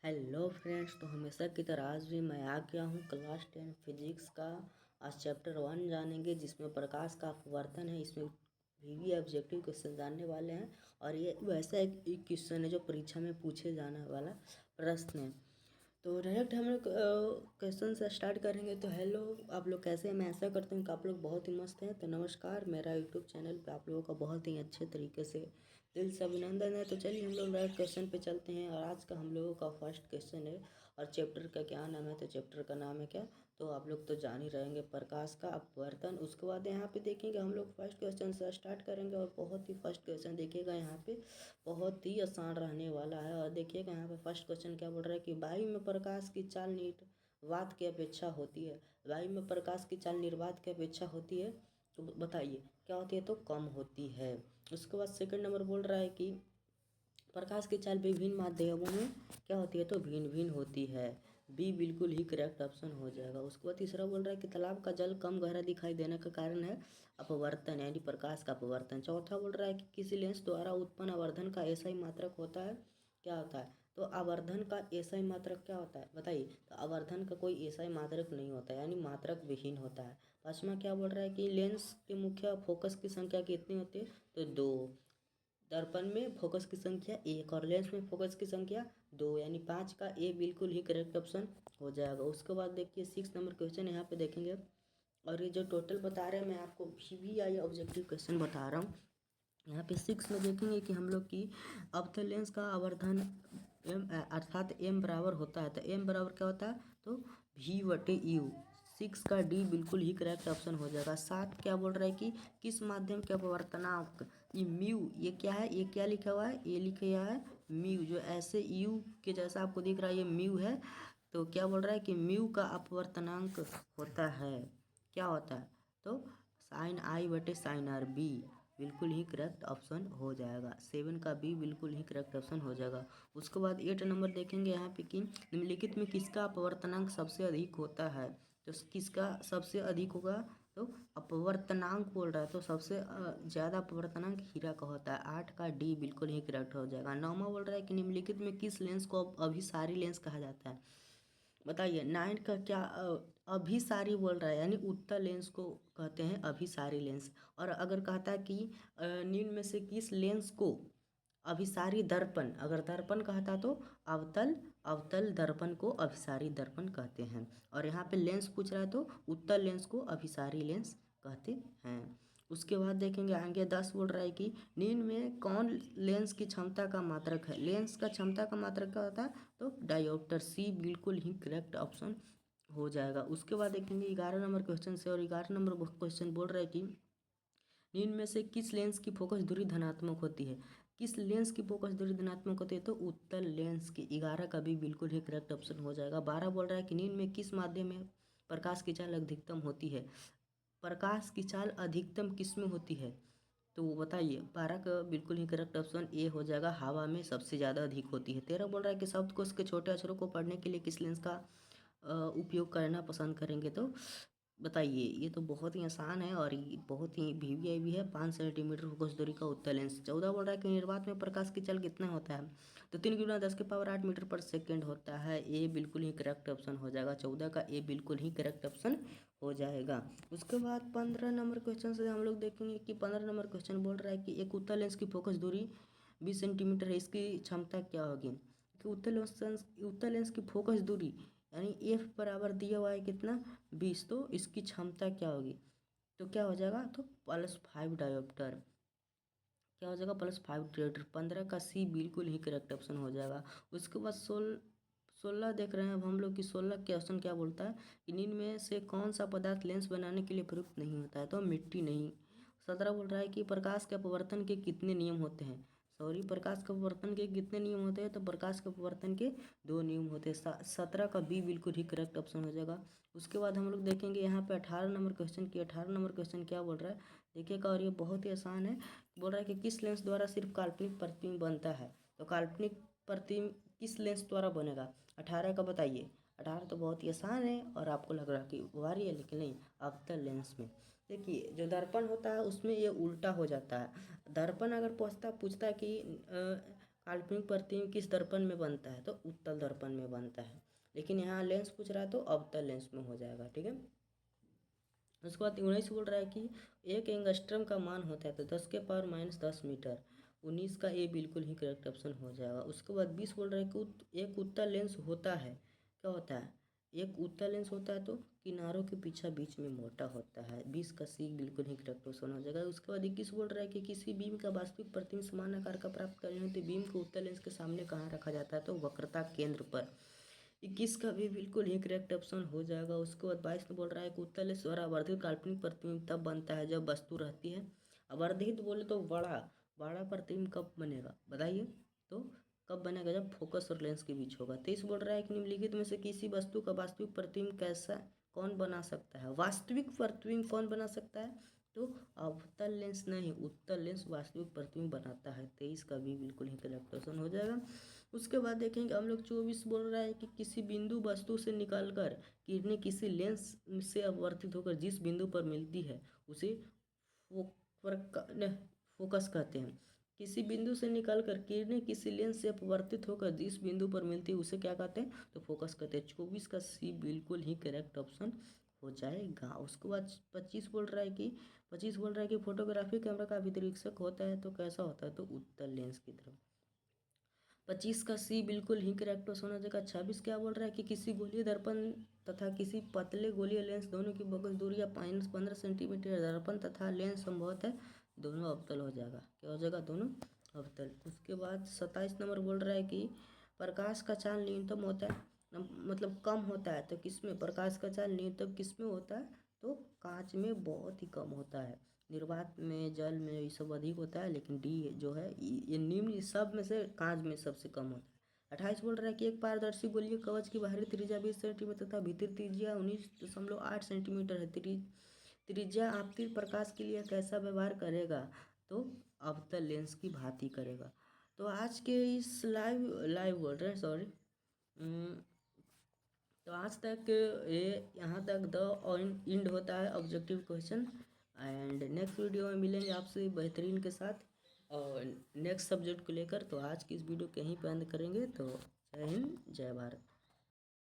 Hello friends, तो हमेशा की तरह आज भी मैं आ गया हूँ क्लास 10 फिजिक्स का। आज चैप्टर 1 जानेंगे जिसमें प्रकाश का अपवर्तन है। इसमें वीवी ऑब्जेक्टिव क्वेश्चन जानने वाले हैं और ये वैसा एक क्वेश्चन है जो परीक्षा में पूछे जाने वाला प्रश्न है। तो डायरेक्ट हम लोग क्वेश्चन से स्टार्ट करेंगे। तो हेलो, आप लोग कैसे हैं? मैं ऐसा करता हूँ कि आप लोग बहुत ही मस्त हैं। तो नमस्कार, मेरा यूट्यूब चैनल पे आप लोगों का बहुत ही अच्छे तरीके से दिल से अभिनंदन है। तो चलिए हम लोग डायरेक्ट क्वेश्चन पे चलते हैं। और आज का हम लोगों का फर्स्ट क्वेश्चन है और चैप्टर का क्या नाम है? तो चैप्टर का नाम है क्या? तो आप लोग तो जान ही रहेंगे, प्रकाश का अपवर्तन। उसके बाद यहाँ पे देखेंगे हम लोग फर्स्ट क्वेश्चन से स्टार्ट करेंगे और बहुत ही फर्स्ट क्वेश्चन देखिएगा यहाँ पे बहुत ही आसान रहने वाला है। और देखिएगा यहाँ पे फर्स्ट क्वेश्चन क्या बोल रहा है कि वायु में प्रकाश की चाल निर्वात की अपेक्षा होती है। वायु में प्रकाश की चाल निर्वात की अपेक्षा होती है, तो बताइए क्या होती है? तो कम होती है। उसके बाद सेकंड नंबर बोल रहा है कि प्रकाश की चाल विभिन्न माध्यमों में क्या होती है? तो भिन्न भिन्न होती है। बी बिल्कुल ही करेक्ट ऑप्शन हो जाएगा। उसके बाद तीसरा बोल रहा है कि तालाब का जल कम गहरा दिखाई देने का कारण है अपवर्तन, यानी प्रकाश का अपवर्तन। चौथा बोल रहा है कि किसी लेंस द्वारा उत्पन्न आवर्धन का ऐसा ही मात्रक होता है, क्या होता है? तो आवर्धन का ऐसा ही मात्रक क्या होता है? बताइए। तो आवर्धन का कोई ऐसा ही मात्रक नहीं होता, यानी मात्रक विहीन होता है। पांचवा क्या बोल रहा है कि लेंस के मुख्य फोकस की संख्या कितनी होती है? तो दो। दर्पण में फोकस की संख्या एक और लेंस में फोकस की संख्या दो, यानी 5 का ए बिल्कुल ही करेक्ट ऑप्शन हो जाएगा। उसके बाद देखिए 6 नंबर क्वेश्चन यहाँ पे देखेंगे। और ये जो टोटल बता रहे हैं मैं आपको VVI ऑब्जेक्टिव क्वेश्चन बता रहा हूँ। यहाँ पे 6 में देखेंगे कि हम लोग की अवतल लेंस का आवर्धन एम अर्थात एम बराबर होता है। तो एम बराबर क्या होता है? तो V/U। 6 का डी बिल्कुल ही करेक्ट ऑप्शन हो जाएगा। 7 क्या बोल रहा है कि किस माध्यम के अपवर्तनांक, ये म्यू, ये क्या है? ये क्या लिखा हुआ है? ये लिखा हुआ है म्यू, जो ऐसे यू के जैसा आपको दिख रहा है, ये म्यू है। तो क्या बोल रहा है कि म्यू का अपवर्तनांक होता है, क्या होता है? तो साइन I/sin R। बी बिल्कुल ही करेक्ट ऑप्शन हो जाएगा। 7 का बी बिल्कुल ही करेक्ट ऑप्शन हो जाएगा। उसके बाद 8 नंबर देखेंगे यहाँ पे कि निम्नलिखित में किसका अपवर्तनांक सबसे अधिक होता है? तो किसका सबसे अधिक होगा? तो अपवर्तनांक बोल रहा है, तो सबसे ज़्यादा अपवर्तनांक हीरा का होता है। 8 का डी बिल्कुल ही करेक्ट हो जाएगा। 9वां बोल रहा है कि निम्नलिखित में किस लेंस को अभिसारी लेंस कहा जाता है? बताइए। 9 का क्या अभिसारी बोल रहा है, यानी उत्तल लेंस को कहते हैं अभिसारी लेंस। और अगर कहता है कि निम्न में से किस लेंस को अभिसारी दर्पण, अगर दर्पण कहता तो अवतल अवतल दर्पण को अभिसारी दर्पण कहते हैं। और यहाँ पे लेंस पूछ रहा है तो उत्तल लेंस को अभिसारी लेंस कहते हैं। उसके बाद देखेंगे आगे 10 बोल रहा है कि निम्न में कौन लेंस की क्षमता का मात्रक है? लेंस का क्षमता का मात्रक क्या होता है? तो डायोप्टर। सी बिल्कुल ही करेक्ट ऑप्शन हो जाएगा। उसके बाद देखेंगे 11 नंबर क्वेश्चन से। और 11 नंबर क्वेश्चन बोल रहा है कि निम्न में से किस लेंस की फोकस दूरी धनात्मक होती है? किस लेंस की फोकस दूरी धनात्मक होती है? तो उत्तल लेंस की। 11 का भी बिल्कुल ही करेक्ट ऑप्शन हो जाएगा। 12 बोल रहा है कि निम्न में किस माध्यम में प्रकाश की चाल अधिकतम होती है? प्रकाश की चाल अधिकतम किस में होती है? तो वो बताइए। 12 का बिल्कुल ही करेक्ट ऑप्शन ए हो जाएगा, हवा में सबसे ज़्यादा अधिक होती है। 13 बोल रहा है कि शब्दकोश के छोटे अक्षरों को पढ़ने के लिए किस लेंस का उपयोग करना पसंद करेंगे? तो बताइए। ये तो बहुत ही आसान है और ये बहुत ही VVI भी है। 5 सेंटीमीटर फोकस दूरी का उत्तल लेंस। 14 बोल रहा है कि निर्वात में प्रकाश की चाल कितना होता है? तो 3 × 10⁸ मीटर पर सेकेंड होता है। ए बिल्कुल ही करेक्ट ऑप्शन हो जाएगा। 14 का ए बिल्कुल ही करेक्ट ऑप्शन हो जाएगा। उसके बाद 15 नंबर क्वेश्चन से हम लोग देखेंगे कि 15 नंबर क्वेश्चन बोल रहा है कि एक उत्तल लेंस की फोकस दूरी 20 सेंटीमीटर है, इसकी क्षमता क्या होगी? कि उत्तल लेंस की फोकस दूरी यानी एफ बराबर दिया हुआ है कितना? 20, तो इसकी क्षमता क्या होगी? तो क्या हो जाएगा? तो +5 डायोप्टर। क्या हो जाएगा? +5 डायोप्टर। 15 का सी बिल्कुल ही करेक्ट ऑप्शन हो जाएगा। उसके बाद 16 देख रहे हैं अब हम लोग कि 16 क्वेश्चन क्या बोलता है कि निम्न में से कौन सा पदार्थ लेंस बनाने के लिए प्रयुक्त नहीं होता है? तो मिट्टी नहीं। 17 बोल रहा है कि प्रकाश के अपवर्तन के कितने नियम होते हैं? प्रकाश के अपवर्तन के कितने नियम होते हैं? तो प्रकाश के अपवर्तन के 2 नियम होते हैं। 17 का बी बिल्कुल ही करेक्ट ऑप्शन हो जाएगा। उसके बाद हम लोग देखेंगे यहाँ पे 18 नंबर क्वेश्चन की। 18 नंबर क्वेश्चन क्या बोल रहा है देखिएगा, और ये बहुत ही आसान है। बोल रहा है कि किस लेंस द्वारा सिर्फ काल्पनिक प्रतिबिंब बनता है? तो काल्पनिक प्रतिबिंब किस लेंस द्वारा बनेगा? 18 का बताइए। 18 तो बहुत ही आसान है और आपको लग रहा है कि भारी है, लेकिन नहीं, अवतल लेंस में। देखिए जो दर्पण होता है उसमें ये उल्टा हो जाता है। दर्पण अगर पूछता है कि काल्पनिक प्रतिबिंब किस दर्पण में बनता है, तो उत्तल दर्पण में बनता है। लेकिन यहाँ लेंस पूछ रहा है तो अवतल लेंस में हो जाएगा, ठीक है। उसके बाद 19 बोल रहा है कि एक एंगस्ट्रम का मान होता है तो 10⁻−10 मीटर। 19 का ए बिल्कुल ही करेक्ट ऑप्शन हो जाएगा। उसके बाद 20 बोल रहा है कि एक उत्तल लेंस होता है, क्या होता है, एक उत्तल लेंस होता है तो किनारों के पीछे बीच में मोटा होता है। 20 का सी बिल्कुल ही करेक्ट ऑप्शन हो जाएगा। उसके बाद 21 बोल रहा है कि किसी बीम का वास्तविक प्रतिबिंब समान आकार का प्राप्त करने हेतु बीम को उत्तल लेंस के सामने कहाँ रखा जाता है, तो वक्रता केंद्र पर। 21 का भी बिल्कुल ही करेक्ट ऑप्शन हो जाएगा। उसके बाद 22 में बोल रहा है कि उत्तल लेंस द्वारा आवर्धित काल्पनिक प्रतिबिंब तब बनता है जब वस्तु रहती है। आवर्धित बोले तो बड़ा बड़ा प्रतिबिंब कब बनेगा बताइए, तो कब बनेगा, जब फोकस और लेंस के बीच होगा। 23 बोल रहा है कि निम्नलिखित में से किसी वस्तु का वास्तविक प्रतिबिंब कैसा कौन बना सकता है, वास्तविक प्रतिबिंब कौन बना सकता है, तो अवतल लेंस नहीं, उत्तल लेंस वास्तविक प्रतिबिंब बनाता है। 23 का भी बिल्कुल ही करेक्ट ऑप्शन हो जाएगा। उसके बाद देखेंगे हम लोग 24 बोल रहा है कि किसी बिंदु वस्तु से निकलकर किरणें किसी लेंस से अपवर्तित होकर जिस बिंदु पर मिलती है उसे फोकस कहते हैं। किसी बिंदु से निकलकर किरणें किसी लेंस से अपवर्तित होकर जिस बिंदु पर मिलती है उसे क्या कहते हैं, तो फोकस कहते हैं। 24 का सी बिल्कुल ही करेक्ट ऑप्शन हो जाएगा। उसके बाद 25 बोल रहा है कि फोटोग्राफी कैमरा का अभिदृक्षक होता है तो कैसा होता है, तो उत्तल लेंस की तरफ। 25 का सी बिल्कुल ही करेक्ट ऑप्शन हो जाएगा। 26 क्या बोल रहा है कि किसी गोलीय दर्पण तथा किसी पतले गोलीय लेंस दोनों की फोकस दूरी या -15 सेंटीमीटर, दर्पण तथा लेंस संभवतः दोनों अवतल हो जाएगा, क्या हो जाएगा, दोनों अवतल। उसके बाद 27 नंबर बोल रहा है कि प्रकाश का चाल न्यूनतम होता है, मतलब कम होता है, तो किसमें प्रकाश का चाल न्यूनतम किसमें होता है, तो कांच में बहुत ही कम होता है। निर्वात में, जल में ये सब अधिक होता है, लेकिन डी जो है ये निम्न सब में से कांच में सबसे कम होता है। 28 बोल रहा है कि एक पारदर्शी गोलीय कवच की बाहरी त्रिज्या 20 सेंटीमीटर तथा भीतरी त्रिज्या 19.8 सेंटीमीटर है। त्रिज्या आपतित प्रकाश के लिए कैसा व्यवहार करेगा, तो अवतल लेंस की भांति करेगा। तो आज के इस लाइव बोल रहे हैं सॉरी, तो आज तक ये यहाँ तक द एंड होता है objective question. And next video में मिलेंगे आपसे बेहतरीन के साथ और नेक्स्ट सब्जेक्ट को लेकर। तो आज की इस वीडियो को यहीं पे एंड करेंगे। तो जय हिंद, जय भारत।